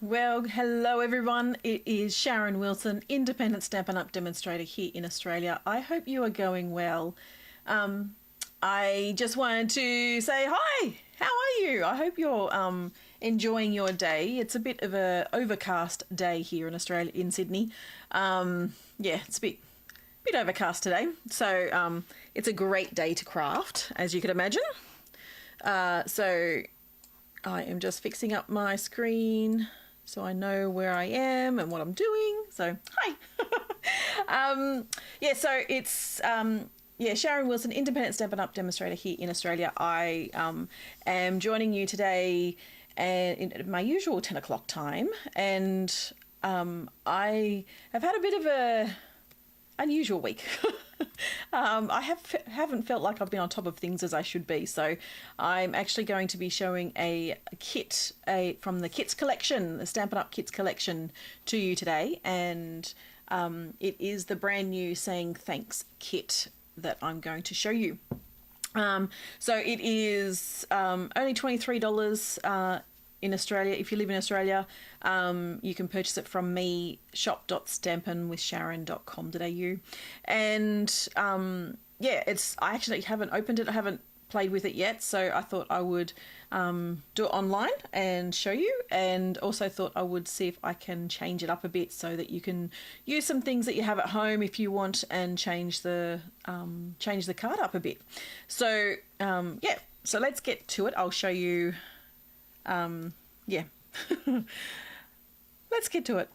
Well, hello everyone. It is Sharon Wilson, independent Stampin' Up demonstrator here in Australia. I hope you are going well. I just wanted to say hi. How are you? I hope you're enjoying your day. It's a bit of a overcast day here in Australia, in Sydney. Yeah, it's a bit overcast today. So it's a great day to craft, as you can imagine. So I am just fixing up my screen so I know where I am and what I'm doing. So, hi. Yeah, so it's Sharon Wilson, independent Stampin' Up demonstrator here in Australia. I am joining you today in my usual 10 o'clock time, and I have had a bit of a unusual week. I haven't felt like I've been on top of things as I should be, so I'm actually going to be showing a kit from the Kits collection, the Stampin' Up Kits collection, to you today, and it is the brand new Saying Thanks kit that I'm going to show you. So it is only $23 in Australia. If you live in Australia, you can purchase it from me, shop.stampinwithsharon.com.au. And yeah, I actually haven't opened it. I haven't played with it yet, so I thought I would do it online and show you, and also thought I would see if I can change it up a bit so that you can use some things that you have at home if you want, and change the card up a bit. So yeah, so let's get to it. I'll show you. Yeah. Let's get to it.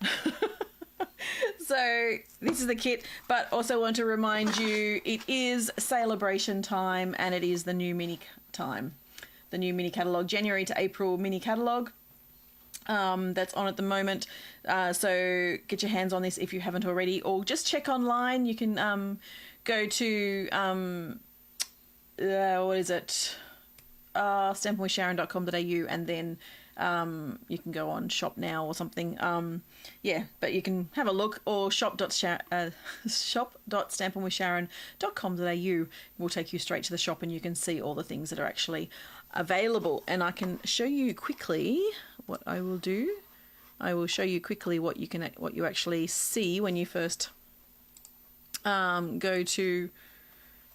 So this is the kit, but also want to remind you it is Sale-a-bration time, and it is the new mini time. The new mini catalogue, January to April mini catalogue, that's on at the moment. So get your hands on this if you haven't already, or just check online. You can go to what is it? stampinwithsharon.com.au, and then you can go on shop now or something. Yeah, but you can have a look, or shop.stampinwithsharon.com.au will take you straight to the shop, and you can see all the things that are actually available. And I can show you quickly what I will do. I will show you quickly what you actually see when you first go to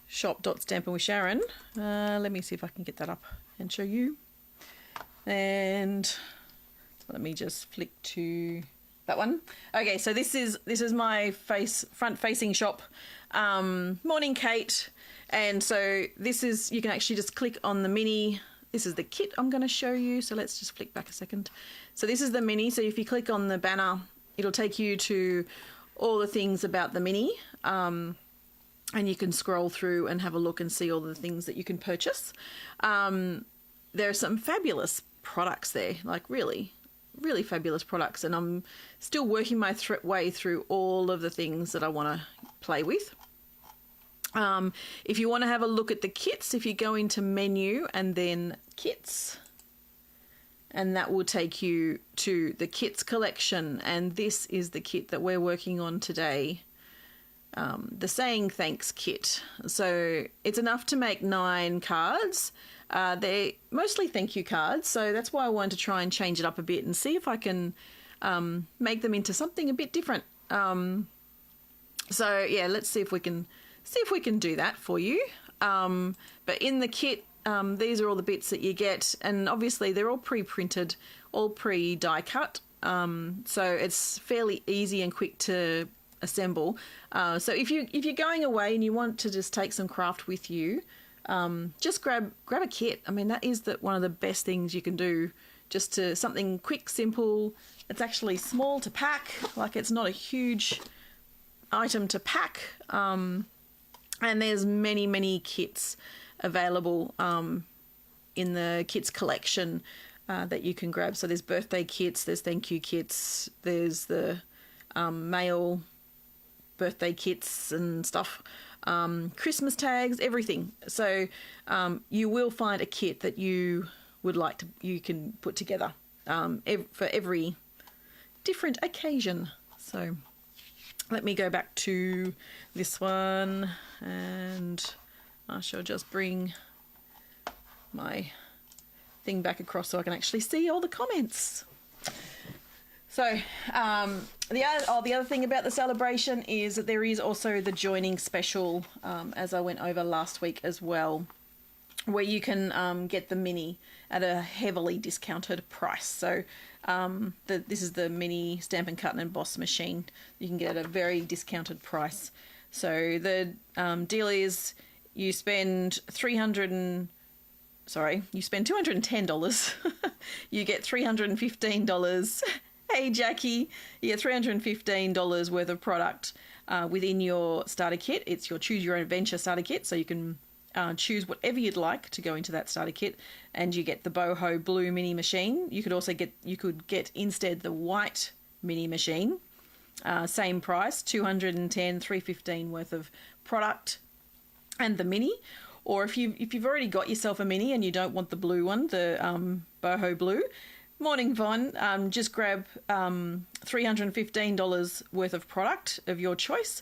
shop.stampinwithsharon. Let me see if I can get that up and show you. And let me just flick to that one. Okay, so this is my front-facing shop. Morning, Kate. And so this is, you can actually just click on the mini. This is the kit I'm going to show you. So let's just flick back a second. So this is the mini. So if you click on the banner, it'll take you to all the things about the mini. And you can scroll through and have a look and see all the things that you can purchase. There are some fabulous products there, like really, really fabulous products. And I'm still working my way through all of the things that I want to play with. If you want to have a look at the kits, if you go into menu and then kits, and that will take you to the kits collection. And this is the kit that we're working on today. The Saying Thanks kit. So it's enough to make 9 cards. They're mostly thank you cards, so that's why I wanted to try and change it up a bit and see if I can make them into something a bit different. So yeah, let's see if we can do that for you. But in the kit, these are all the bits that you get, and obviously they're all pre-printed, all pre-die cut. So it's fairly easy and quick to assemble. So if you're going away and you want to just take some craft with you, just grab a kit. I mean, that is one of the best things you can do, just to something quick, simple. It's actually small to pack, like it's not a huge item to pack. And there's many kits available in the kits collection that you can grab. So there's birthday kits, there's thank you kits, there's the mail birthday kits and stuff, Christmas tags, everything. So you will find a kit that you can put together for every different occasion. So let me go back to this one, and I shall just bring my thing back across so I can actually see all the comments. So the other thing about the celebration is that there is also the joining special, as I went over last week as well, where you can get the mini at a heavily discounted price. So this is the mini Stampin' Cut and Emboss machine. You can get at a very discounted price. So the deal is you spend $210. You get $315. Hey Jackie, you get $315 worth of product within your starter kit. It's your Choose Your Own Adventure starter kit, so you can choose whatever you'd like to go into that starter kit, and you get the boho blue mini machine. You could also get instead the white mini machine, same price, $210, $315 worth of product, and the mini. Or if you've already got yourself a mini and you don't want the blue one, the boho blue. Morning, Vaughn. Just grab $315 worth of product of your choice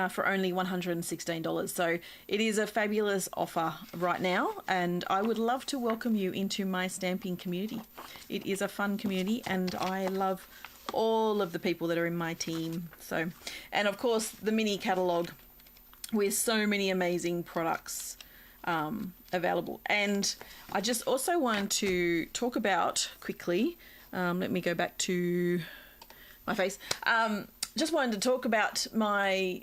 for only $116. So it is a fabulous offer right now, and I would love to welcome you into my stamping community. It is a fun community, and I love all of the people that are in my team. So, and of course, the mini catalogue with so many amazing products available. And I just also wanted to talk about quickly, let me go back to my face, just wanted to talk about my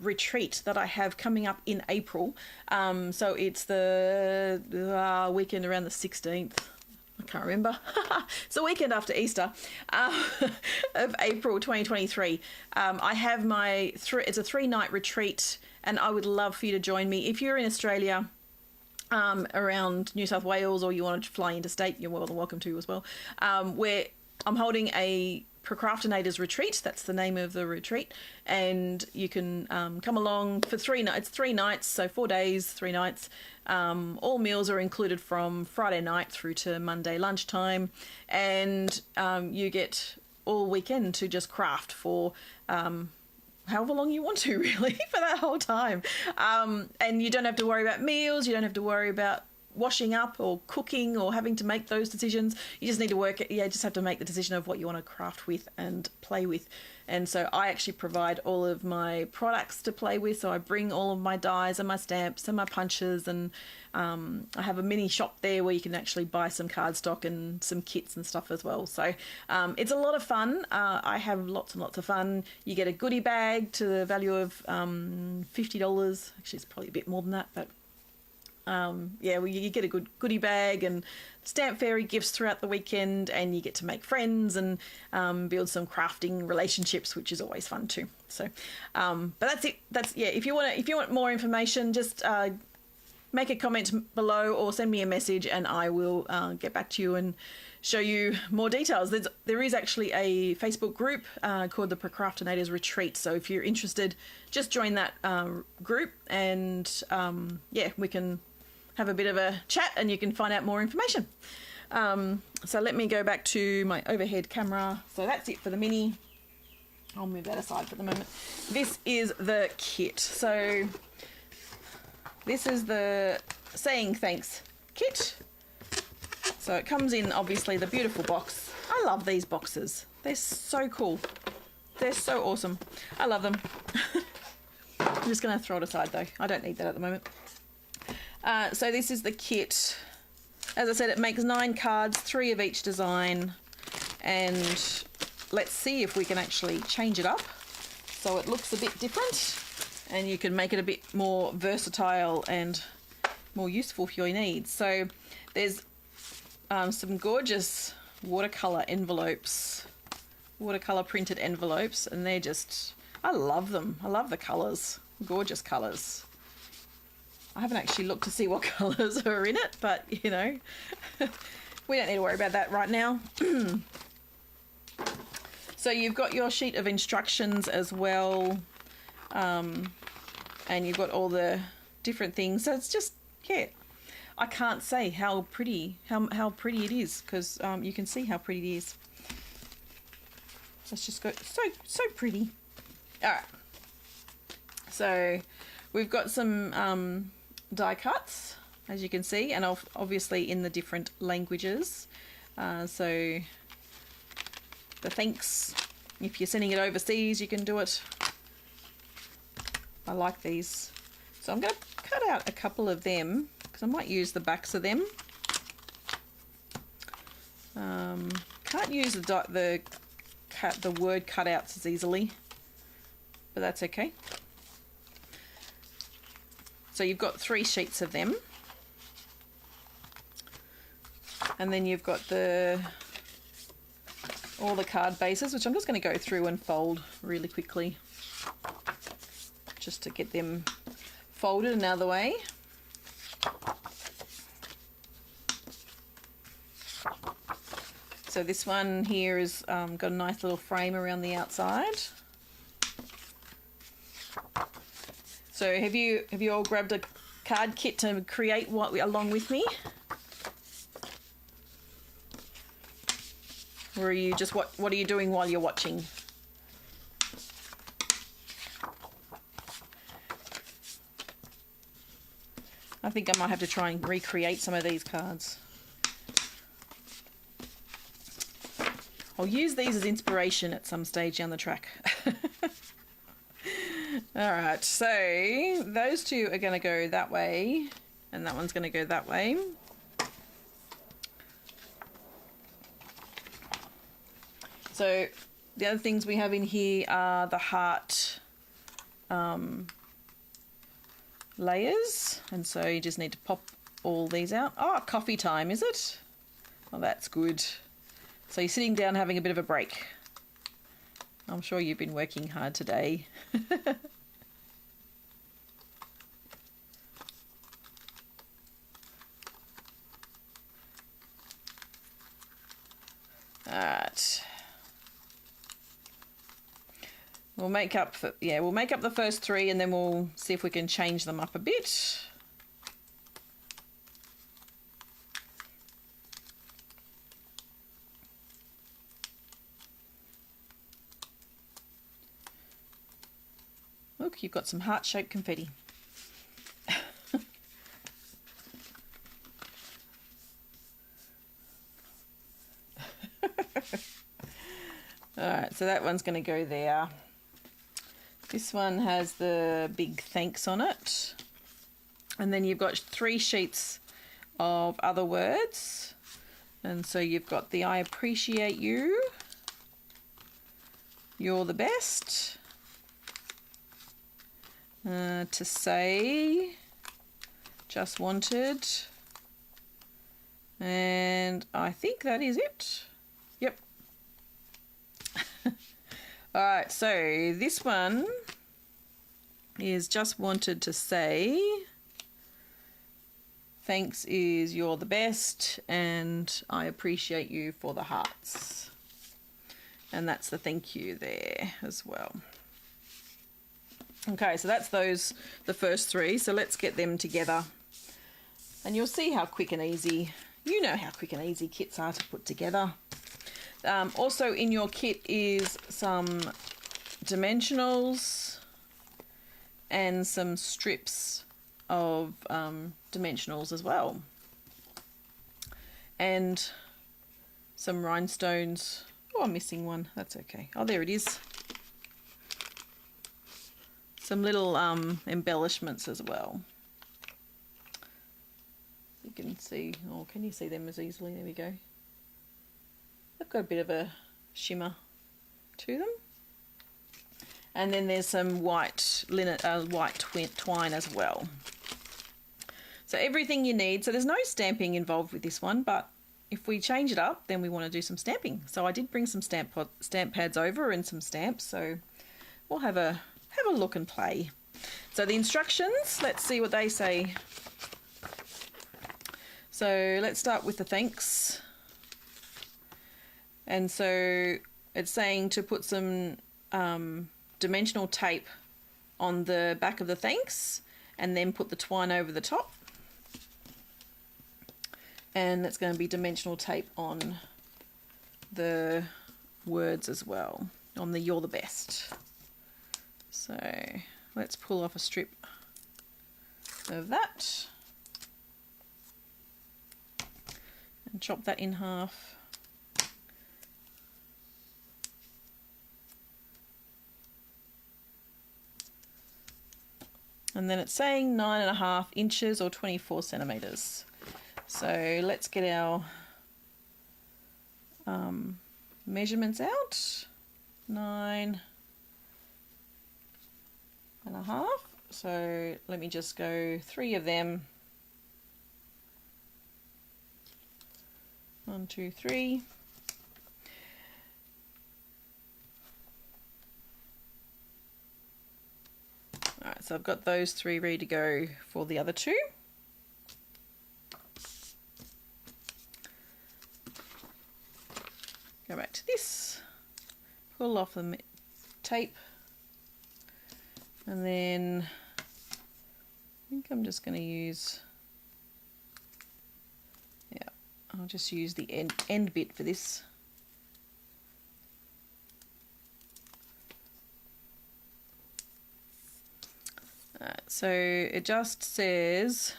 retreat that I have coming up in April. So it's the weekend around the 16th. I can't remember. It's the weekend after Easter of April 2023. I have it's a 3-night retreat, and I would love for you to join me. If you're in Australia, around New South Wales, or you want to fly interstate, you're more than welcome to as well. Where I'm holding a Procrastinators Retreat. That's the name of the retreat, and you can come along for 3 nights. It's 3 nights, so 4 days, 3 nights. All meals are included from Friday night through to Monday lunchtime, and you get all weekend to just craft for however long you want to, really, for that whole time. And you don't have to worry about meals, you don't have to worry about washing up or cooking or having to make those decisions. You just need to just have to make the decision of what you want to craft with and play with. And so I actually provide all of my products to play with. So I bring all of my dies and my stamps and my punches, and I have a mini shop there where you can actually buy some cardstock and some kits and stuff as well. So it's a lot of fun. I have lots and lots of fun. You get a goodie bag to the value of $50. Actually, it's probably a bit more than that, but you get a good goodie bag and stamp fairy gifts throughout the weekend, and you get to make friends and build some crafting relationships, which is always fun too. So, but that's it. If you want more information, just make a comment below or send me a message, and I will get back to you and show you more details. There is actually a Facebook group called the Procrastinators Retreat. So if you're interested, just join that group, and we can have a bit of a chat and you can find out more information. So let me go back to my overhead camera. So that's it for the mini. I'll move that aside for the moment. This is the kit. So this is the Saying Thanks kit. So it comes in, obviously, the beautiful box. I love these boxes. They're so cool. They're so awesome. I love them. I'm just going to throw it aside, though. I don't need that at the moment. So this is the kit. As I said, it makes 9 cards, 3 of each design. And let's see if we can actually change it up so it looks a bit different. And you can make it a bit more versatile and more useful for your needs. So there's some gorgeous watercolor envelopes, watercolor printed envelopes, and they're just, I love them. I love the colors, gorgeous colors. I haven't actually looked to see what colors are in it, but you know, we don't need to worry about that right now. So you've got your sheet of instructions as well, and you've got all the different things. So it's just, yeah, I can't say how pretty, how pretty it is, because you can see how pretty it is. Let's just go, so pretty. All right. So we've got some die cuts, as you can see, and obviously in the different languages. So the thanks. If you're sending it overseas, you can do it. I like these. So I'm going to cut out a couple of them because I might use the backs of them. Can't use the word cutouts as easily, but that's okay. So you've got 3 sheets of them, and then you've got all the card bases, which I'm just going to go through and fold really quickly, just to get them folded and out of the way. So this one here has got a nice little frame around the outside. So have you all grabbed a card kit to create along with me? Or are you just what are you doing while you're watching? I think I might have to try and recreate some of these cards. I'll use these as inspiration at some stage down the track. Alright, so those 2 are going to go that way, and that one's going to go that way. So the other things we have in here are the heart layers, and so you just need to pop all these out. Oh, coffee time, is it? Oh, that's good. So you're sitting down having a bit of a break. I'm sure you've been working hard today. Alright. We'll make up the first 3, and then we'll see if we can change them up a bit. Look, you've got some heart-shaped confetti. Alright, so that one's going to go there. This one has the big thanks on it. And then you've got 3 sheets of other words. And so you've got the I appreciate you, you're the best, to say, just wanted, and I think that is it. Yep. Alright, so this one is just wanted to say, thanks is you're the best, and I appreciate you for the hearts. And that's the thank you there as well. Okay, so that's the first 3. So let's get them together. And you'll see how quick and easy, you know how quick and easy kits are to put together. Also in your kit is some dimensionals and some strips of dimensionals as well. And some rhinestones. Oh, I'm missing one. That's okay. Oh, there it is. Some little embellishments as well. You can see, oh, can you see them as easily? There we go. They've got a bit of a shimmer to them. And then there's some white linen, white twine as well. So everything you need. So there's no stamping involved with this one, but if we change it up, then we want to do some stamping. So I did bring some stamp pads over and some stamps. So we'll have a look and play. So the instructions, let's see what they say. So let's start with the thanks. And so it's saying to put some dimensional tape on the back of the thanks and then put the twine over the top. And it's going to be dimensional tape on the words as well, on the you're the best. So let's pull off a strip of that and chop that in half. And then it's saying 9.5 inches or 24 centimetres. So let's get our measurements out. 9.5. So let me just go 3 of them. 1, 2, 3. Alright, so I've got those 3 ready to go for the other 2. Go back to this, pull off the tape, and then I think I'm just going to use, I'll just use the end bit for this. So it just says,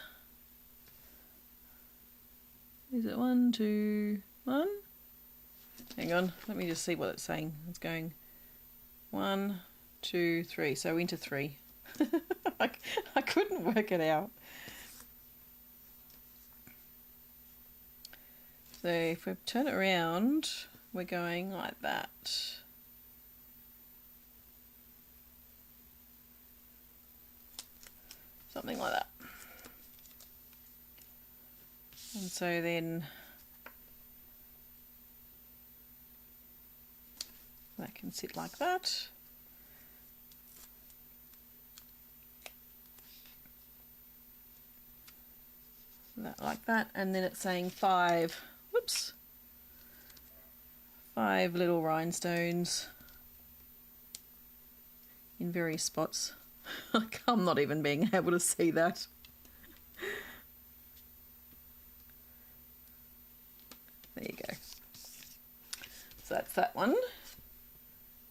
is it 1, 2, 1? Hang on, let me just see what it's saying. It's going 1, 2, 3, so into 3. I couldn't work it out. So if we turn it around, we're going like that. Something like that. And so then that can sit like that. That like that, and then it's saying 5, whoops, 5 little rhinestones in various spots. I'm not even being able to see that. There you go. So that's that one.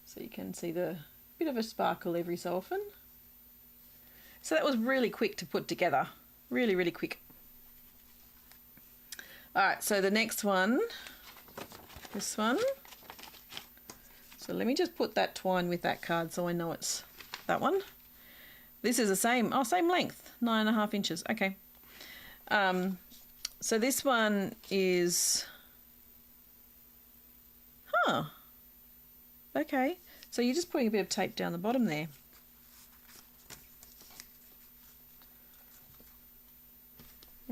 So you can see the bit of a sparkle every so often. So that was really quick to put together. Really, really quick. Alright, so the next one, this one. So let me just put that twine with that card so I know it's that one. This is the same, same length, 9.5 inches. Okay. So this one is, okay. So you're just putting a bit of tape down the bottom there.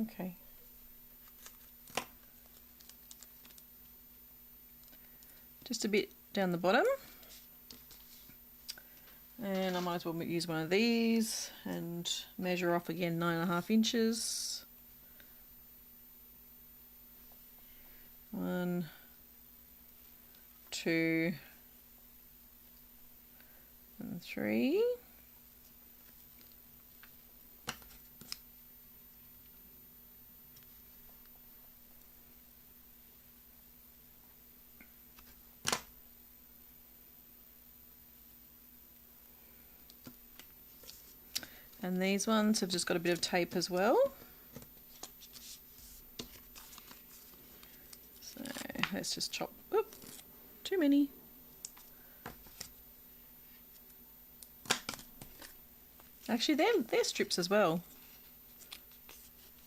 Okay. Just a bit down the bottom. And I might as well use one of these and measure off again 9.5 inches. 1, 2, and 3. And these ones have just got a bit of tape as well. So let's just chop, oop, too many. Actually, they're strips as well.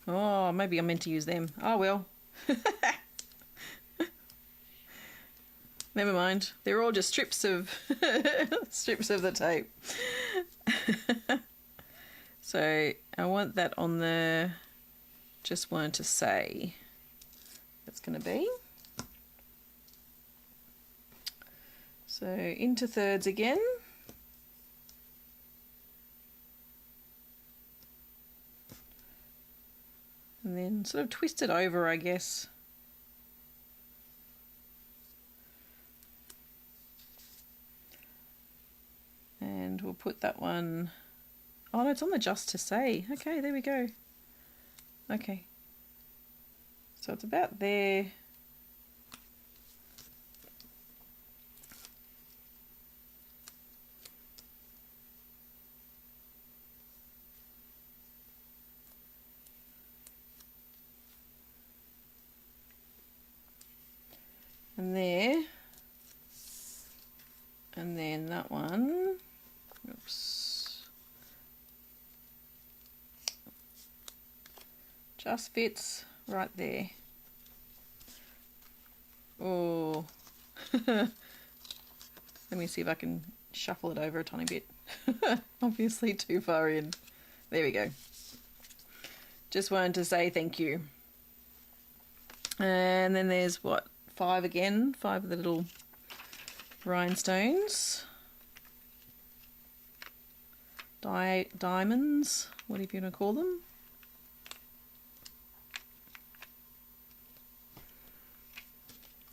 Oh, maybe I meant to use them. Oh well. Never mind. They're all just strips of strips of the tape. So I want that on the, just wanted to say it's going to be. So into thirds again. And then sort of twist it over, I guess. And we'll put that one, oh no, it's on the just to say. Okay, there we go. Okay. So it's about there. And there. And then that one. Oops. Just fits right there. Oh, let me see if I can shuffle it over a tiny bit. Obviously too far in. There we go. Just wanted to say thank you. And then there's what, 5 again, 5 of the little rhinestones. Diamonds, whatever you want to call them.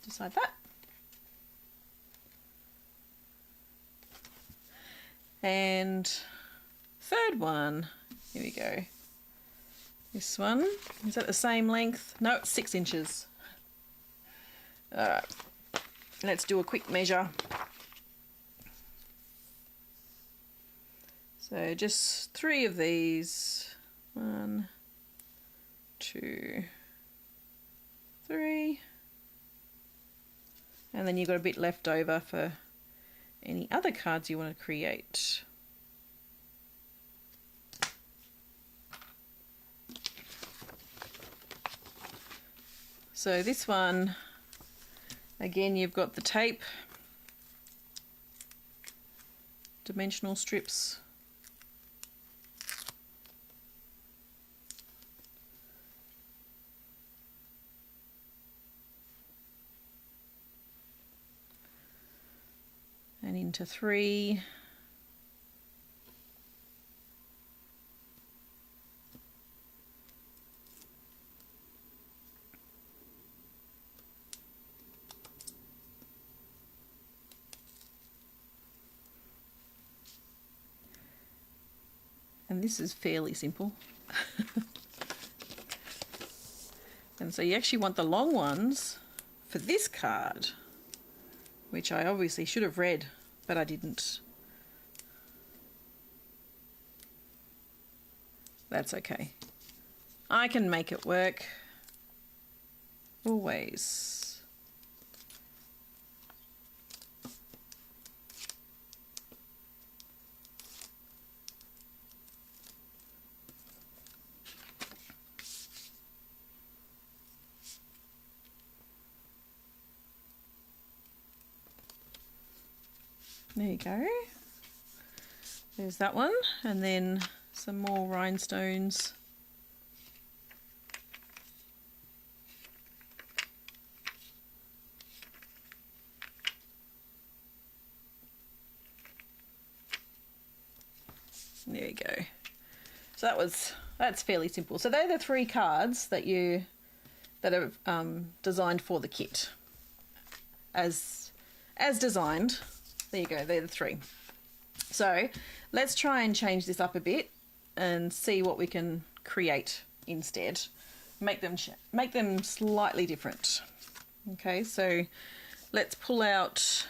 Just like that. And third one, here we go. This one, is that the same length? No, it's 6 inches. Alright, let's do a quick measure. So just 3 of these. 1, 2, 3. And then you've got a bit left over for any other cards you want to create. So this one, again, you've got the tape, dimensional strips, and into 3. And this is fairly simple. And so you actually want the long ones for this card, which I obviously should have read, but I didn't. That's okay. I can make it work. Always. There you go. There's that one, and then some more rhinestones. There you go. So that's fairly simple. So they're the 3 cards that are designed for the kit. As designed. There you go, they're the 3. So let's try and change this up a bit and see what we can create instead. Make them slightly different. Okay, so let's pull out,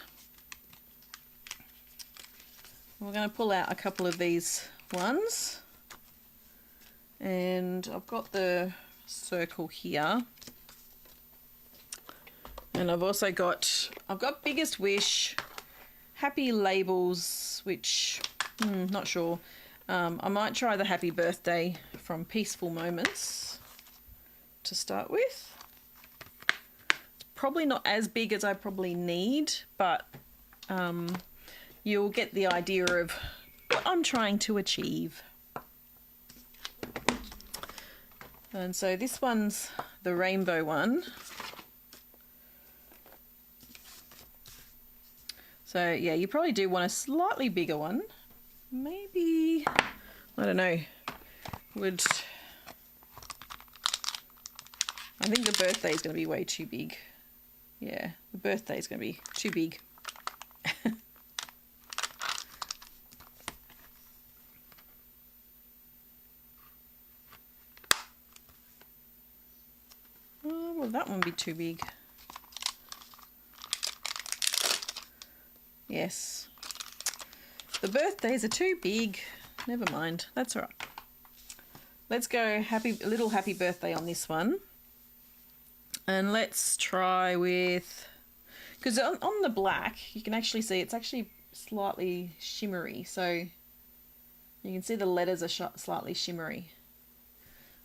we're going to pull out a couple of these ones. And I've got the circle here. And I've also got, Biggest Wish, Happy Labels, which, not sure. I might try the Happy Birthday from Peaceful Moments to start with. Probably not as big as I probably need, but you'll get the idea of what I'm trying to achieve. And so this one's the rainbow one. So yeah, you probably do want a slightly bigger one. Maybe, I don't know, I think the birthday is going to be way too big. Yeah, the birthday is going to be too big. Oh, well, that one would be too big. Yes. The birthdays are too big. Never mind. That's all right. Let's go little happy birthday on this one. And let's try with, because on the black, you can actually see it's actually slightly shimmery. So you can see the letters are slightly shimmery.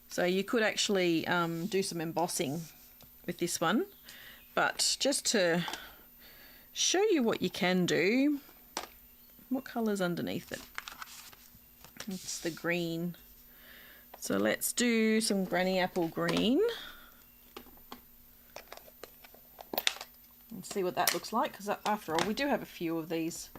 So you could actually do some embossing with this one, but just to show you what you can do, what colour's underneath it? It's the green. So let's do some granny apple green and see what that looks like, because after all we do have a few of these.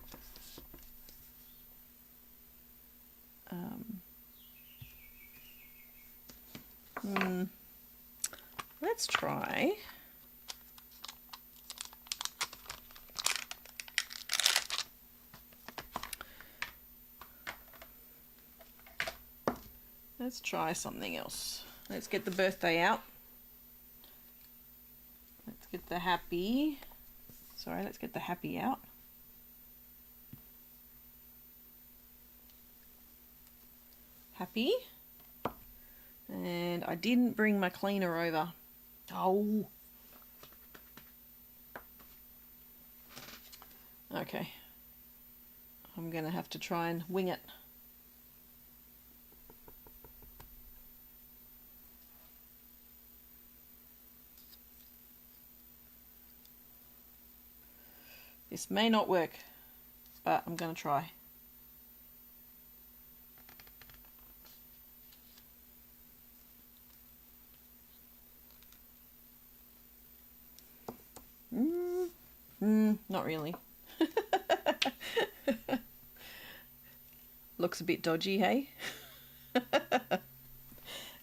Let's try something else. Let's get the birthday out. Let's get the happy. Sorry, let's get the happy out. Happy. And I didn't bring my cleaner over. Oh. Okay. I'm going to have to try and wing it. This may not work, but I'm going to try. Not really. Looks a bit dodgy, hey?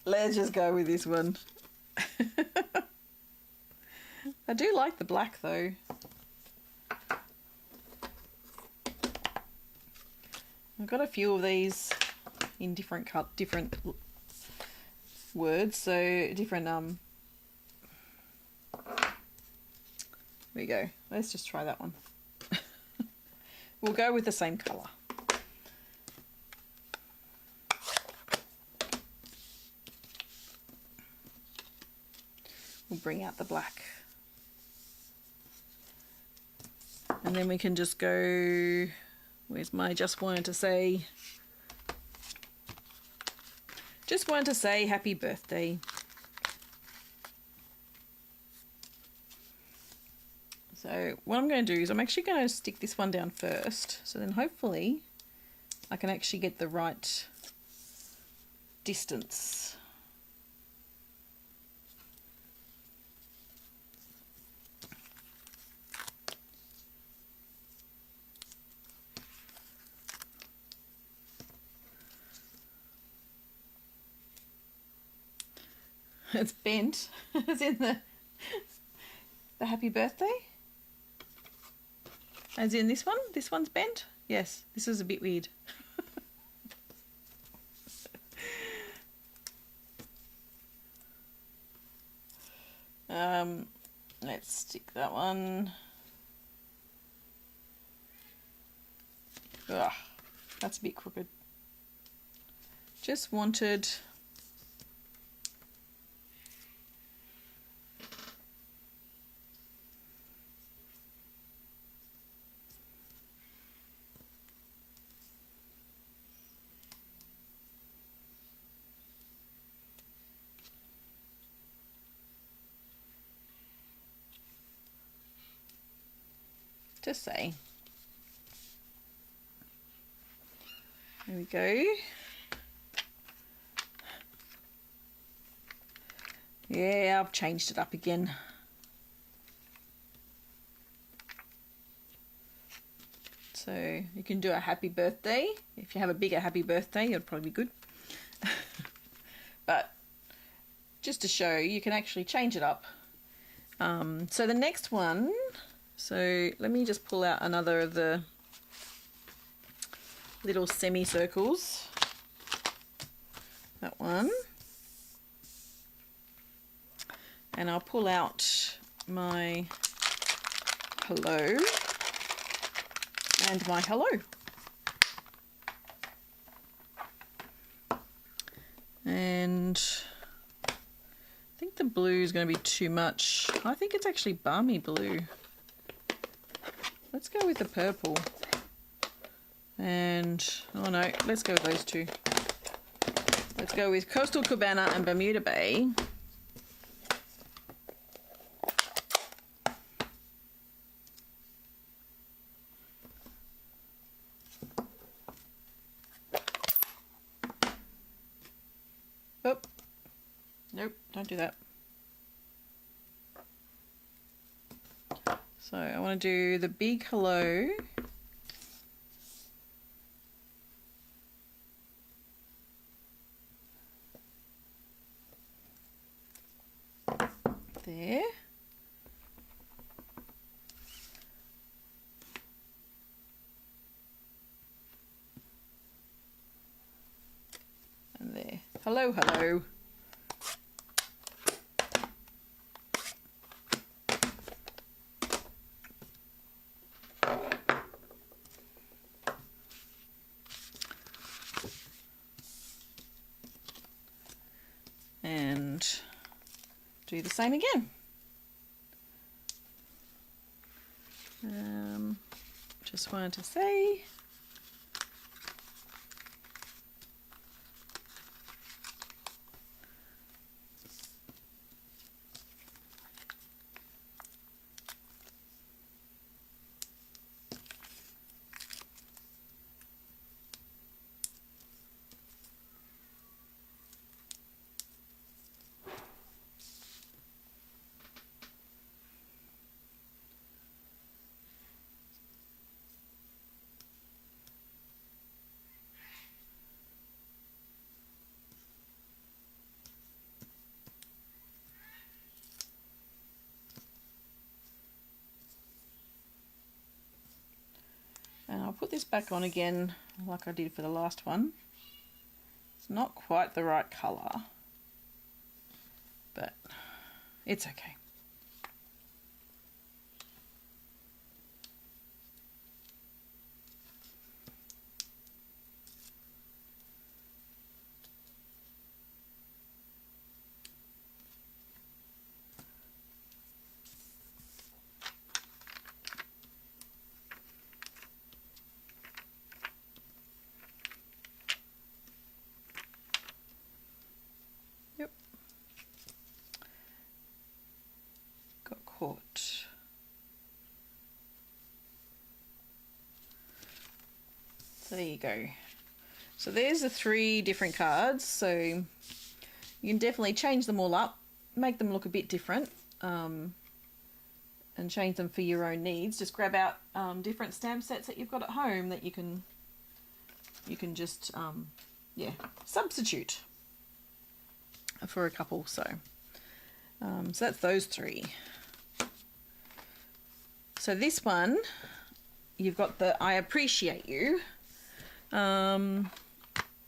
Let's just go with this one. I do like the black though. I've got a few of these in different words, so different there we go. Let's just try that one. We'll go with the same colour. We'll bring out the black. And then we can just go, where's my just wanted to say happy birthday. So what I'm going to do is I'm actually going to stick this one down first, so then hopefully I can actually get the right distance. It's bent, as in the happy birthday. As in this one? This one's bent? Yes, this is a bit weird. Let's stick that one. Ugh, that's a bit crooked. Just wanted to say. There we go. Yeah, I've changed it up again. So you can do a happy birthday. If you have a bigger happy birthday, it'd probably be good. But just to show, you can actually change it up. So the next one, so let me just pull out another of the little semicircles. That one. And I'll pull out my hello and my hello. And I think the blue is going to be too much. I think it's actually balmy blue. Let's go with the purple. And, oh no, let's go with those two. Let's go with Coastal Cabana and Bermuda Bay. Oh, nope, don't do that. So I want to do the big hello. There. And there. Hello, hello. And do the same again. Just wanted to say and I'll put this back on again like I did for the last one. It's not quite the right colour, but it's okay. Yep. Got caught. So there you go. So there's the 3 different cards. So you can definitely change them all up, make them look a bit different, and change them for your own needs. Just grab out different stamp sets that you've got at home that you can just yeah, substitute for a couple. So so that's those 3. So this one, you've got the I appreciate you.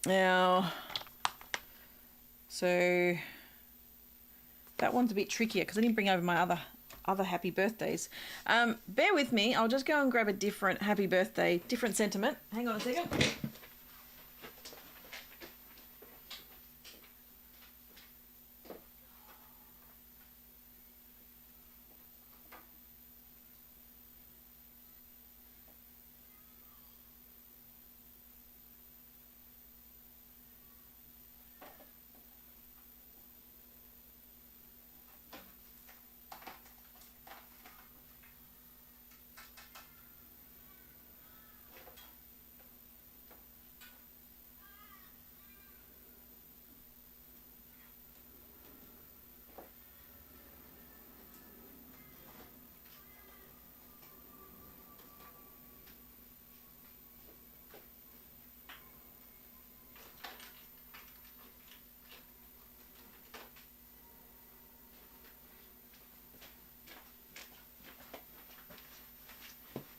Now, so that one's a bit trickier because I didn't bring over my other happy birthdays. Bear with me, I'll just go and grab a different happy birthday, different sentiment. Hang on a second.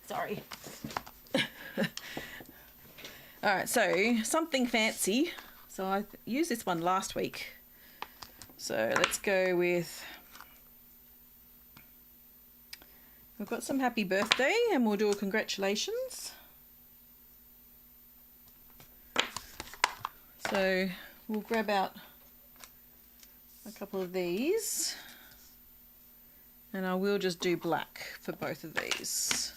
Sorry. Alright, so something fancy. So I used this one last week. So let's go with... We've got some happy birthday and we'll do a congratulations. So we'll grab out a couple of these. And I will just do black for both of these.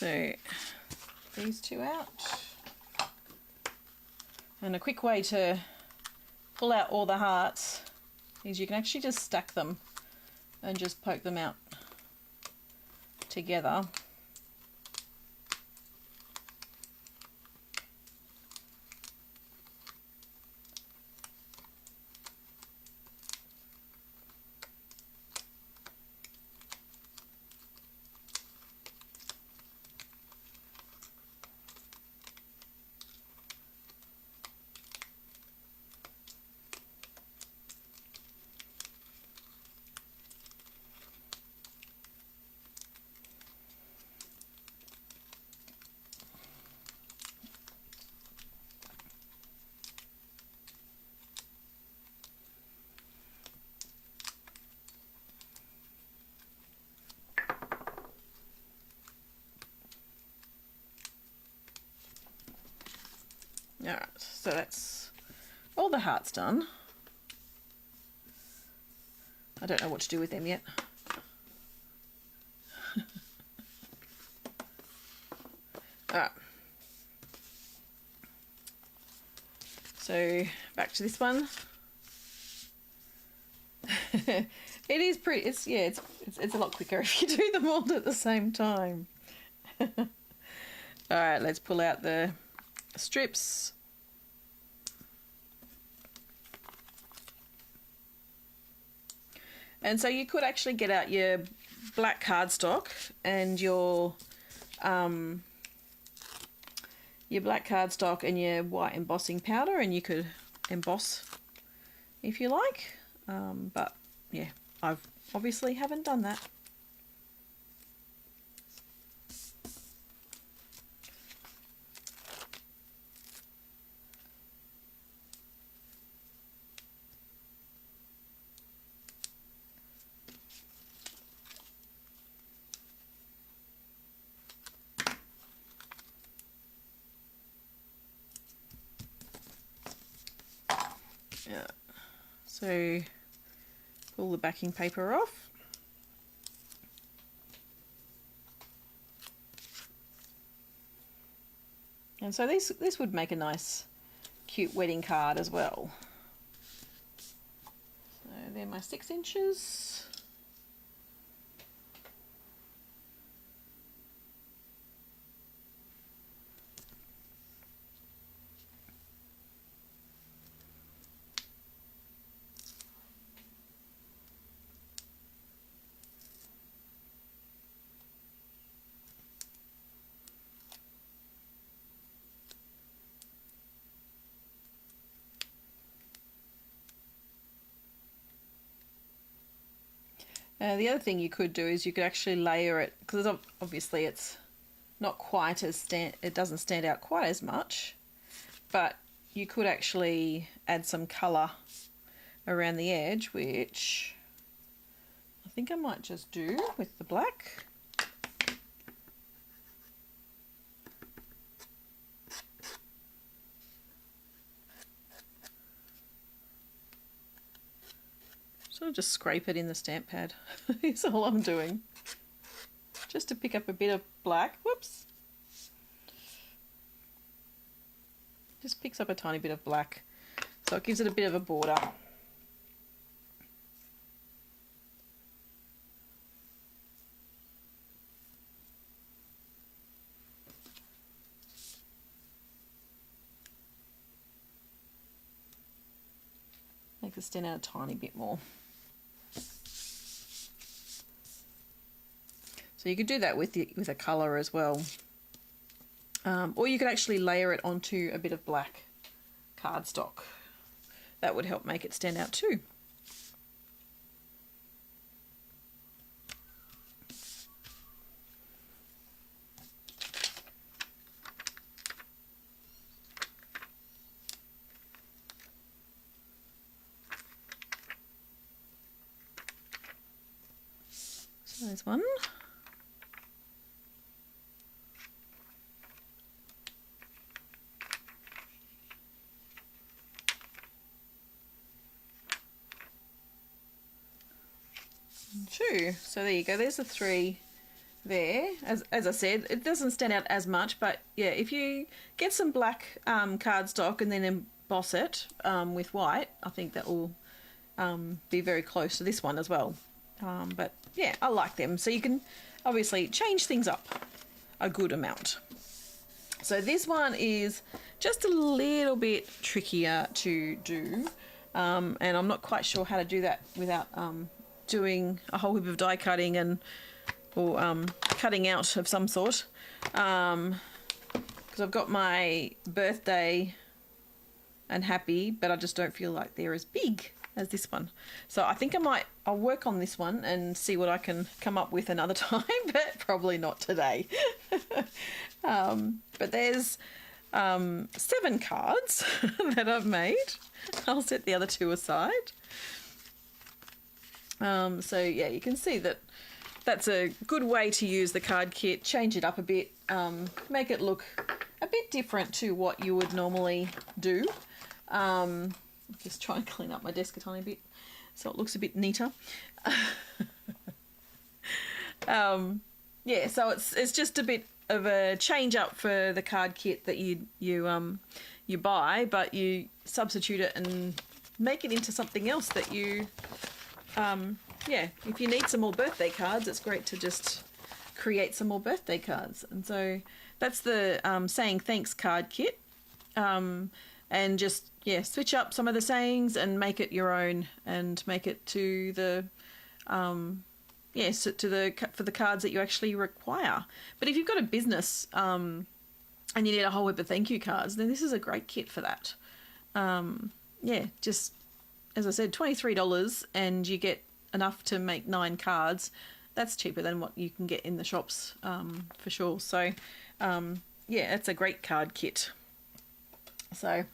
So these two out. And a quick way to pull out all the hearts is you can actually just stack them and just poke them out together. Alright, so that's all the hearts done. I don't know what to do with them yet. Alright. So back to this one. It is pretty, it's a lot quicker if you do them all at the same time. Alright, let's pull out the strips. And so you could actually get out your black cardstock and your black cardstock and your white embossing powder, and you could emboss if you like. But yeah, I've obviously haven't done that. Yeah. So pull the backing paper off. And so this would make a nice cute wedding card as well. So they're my 6 inches. The other thing you could do is you could actually layer it, because obviously it's not quite as it doesn't stand out quite as much, but you could actually add some colour around the edge, which I think I might just do with the black. So I'll just scrape it in the stamp pad. That's all I'm doing. Just to pick up a bit of black. Whoops. Just picks up a tiny bit of black. So it gives it a bit of a border. Makes it stand out a tiny bit more. So you could do that with a colour as well. Or you could actually layer it onto a bit of black cardstock. That would help make it stand out too. So there's one. Two. So there you go, there's the 3 there. As I said, it doesn't stand out as much, but yeah, if you get some black cardstock and then emboss it with white, I think that will be very close to this one as well. But yeah, I like them. So you can obviously change things up a good amount. So this one is just a little bit trickier to do, and I'm not quite sure how to do that without doing a whole heap of die cutting or cutting out of some sort, because I've got my birthday and happy, but I just don't feel like they're as big as this one. So I think I'll work on this one and see what I can come up with another time, but probably not today. But there's 7 cards that I've made. I'll set the other 2 aside. So yeah, you can see that that's a good way to use the card kit. Change it up a bit, make it look a bit different to what you would normally do. Just try and clean up my desk a tiny bit so it looks a bit neater. Yeah, so it's just a bit of a change up for the card kit that you buy, but you substitute it and make it into something else that you yeah, if you need some more birthday cards, it's great to just create some more birthday cards. And so that's the saying thanks card kit. And just, yeah, switch up some of the sayings and make it your own, and make it to the for the cards that you actually require. But if you've got a business and you need a whole heap of thank you cards, then this is a great kit for that. Yeah, just as I said, $23, and you get enough to make 9 cards. That's cheaper than what you can get in the shops, for sure. So yeah, it's a great card kit. So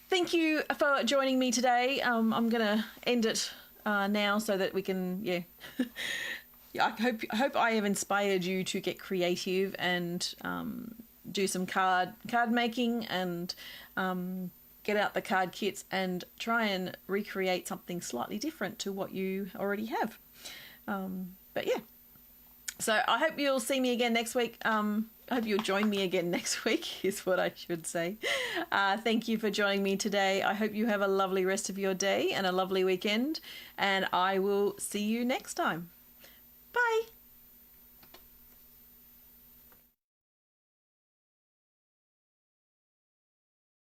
thank you for joining me today. I'm gonna end it now so that we can, yeah. I hope I have inspired you to get creative and do some card making, and get out the card kits and try and recreate something slightly different to what you already have. But yeah, so I hope you'll see me again next week. I hope you'll join me again next week is what I should say. Thank you for joining me today. I hope you have a lovely rest of your day and a lovely weekend, and I will see you next time. Bye.